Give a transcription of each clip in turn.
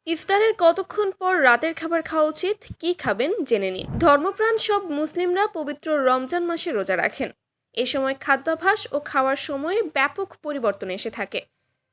ইফতারের কতক্ষণ পর রাতের খাবার খাওয়া উচিত, কি খাবেন জেনে নিন। ধর্মপ্রাণ সব মুসলিমরা পবিত্র রমজান মাসে রোজা রাখেন। এ সময় খাদ্যাভ্যাস ও খাওয়ার সময়ে ব্যাপক পরিবর্তন এসে থাকে।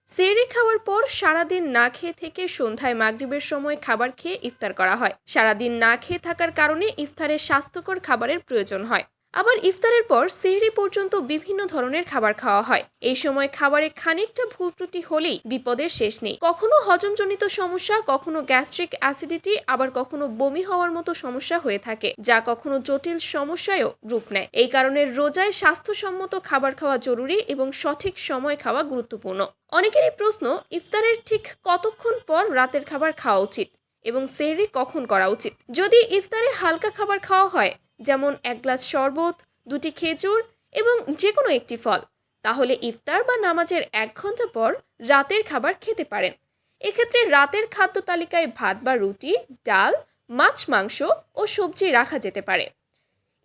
সেহরি খাওয়ার পর সারাদিন না খেয়ে থেকে সন্ধ্যায় মাগরিবের সময় খাবার খেয়ে ইফতার করা হয়। সারাদিন না খেয়ে থাকার কারণে ইফতারে স্বাস্থ্যকর খাবারের প্রয়োজন হয়। আবার ইফতারের পর সেহরি পর্যন্ত বিভিন্ন ধরনের খাবার খাওয়া হয়। এই সময় খাবারে খানিকটা ভুল ত্রুটি হলেই বিপদের শেষ নেই। কখনো হজমজনিত সমস্যা, কখনো গ্যাস্ট্রিক অ্যাসিডিটি, আবার কখনো বমি হওয়ার মতো সমস্যা হয়ে থাকে, যা কখনো জটিল সমস্যায়ও রূপ নেয়। এই কারণে রোজায় স্বাস্থ্যসম্মত খাবার খাওয়া জরুরি এবং সঠিক সময় খাওয়া গুরুত্বপূর্ণ। অনেকেরই প্রশ্ন, ইফতারের ঠিক কতক্ষণ পর রাতের খাবার খাওয়া উচিত এবং সেহরি কখন করা উচিত। যদি ইফতারে হালকা খাবার খাওয়া হয়, যেমন এক গ্লাস শরবত, দুটি খেজুর এবং যে কোনো একটি ফল, তাহলে ইফতার বা নামাজের 1 ঘন্টা পর রাতের খাবার খেতে পারেন। এক্ষেত্রে রাতের খাদ্য তালিকায় ভাত বা রুটি, ডাল, মাছ, মাংস ও সবজি রাখা যেতে পারে।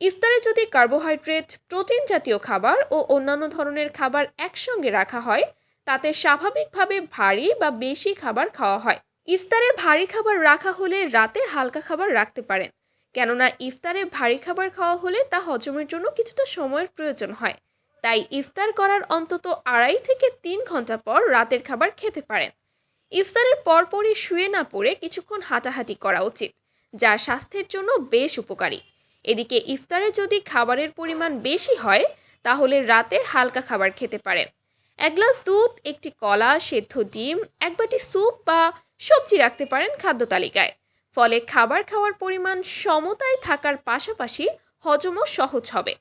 ইফতারে যদি কার্বোহাইড্রেট, প্রোটিন জাতীয় খাবার ও অন্যান্য ধরনের খাবার একসঙ্গে রাখা হয়, তাতে স্বাভাবিকভাবে ভারী বা বেশি খাবার খাওয়া হয়। ইফতারে ভারী খাবার রাখা হলে রাতে হালকা খাবার রাখতে পারেন, কেননা ইফতারে ভারী খাবার খাওয়া হলে তা হজমের জন্য কিছুটা সময়ের প্রয়োজন হয়। তাই ইফতার করার অন্তত 2.5 থেকে 3 ঘন্টা পর রাতের খাবার খেতে পারেন। ইফতারের পরপরই শুয়ে না পড়ে কিছুক্ষণ হাঁটাহাঁটি করা উচিত, যা স্বাস্থ্যের জন্য বেশ উপকারী। এদিকে ইফতারে যদি খাবারের পরিমাণ বেশি হয়, তাহলে রাতে হালকা খাবার খেতে পারেন। 1 গ্লাস দুধ, একটি কলা, সেদ্ধ ডিম, 1 বাটি স্যুপ বা সবজি রাখতে পারেন খাদ্য তালিকায়। ফলে খাবার খাওয়ার পরিমাণ সমতায় থাকার পাশাপাশি হজমও সহজ হবে।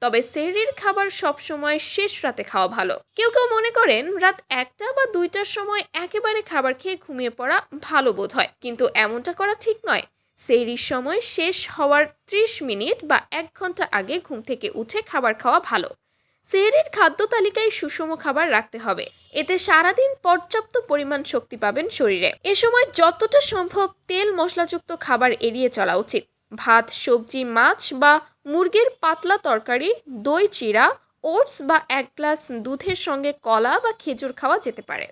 তবে সেহরির খাবার সবসময় শেষ রাতে খাওয়া ভালো। কেউ কেউ মনে করেন রাত 1টা বা 2টার সময় একেবারে খাবার খেয়ে ঘুমিয়ে পড়া ভালো বোধ হয়, কিন্তু এমনটা করা ঠিক নয়। সেহরির সময় শেষ হওয়ার 30 মিনিট বা 1 ঘন্টা আগে ঘুম থেকে উঠে খাবার খাওয়া ভালো। সেহরির খাদ্য তালিকায় সুষম খাবার রাখতে হবে, এতে সারাদিন পর্যাপ্ত পরিমাণ শক্তি পাবেন শরীরে। এ সময় যতটা সম্ভব তেল মশলাযুক্ত খাবার এড়িয়ে চলা উচিত। ভাত, সবজি, মাছ বা মুরগির পাতলা তরকারি, দই চিড়া, ওটস বা 1 গ্লাস দুধের সঙ্গে কলা বা খেজুর খাওয়া যেতে পারে।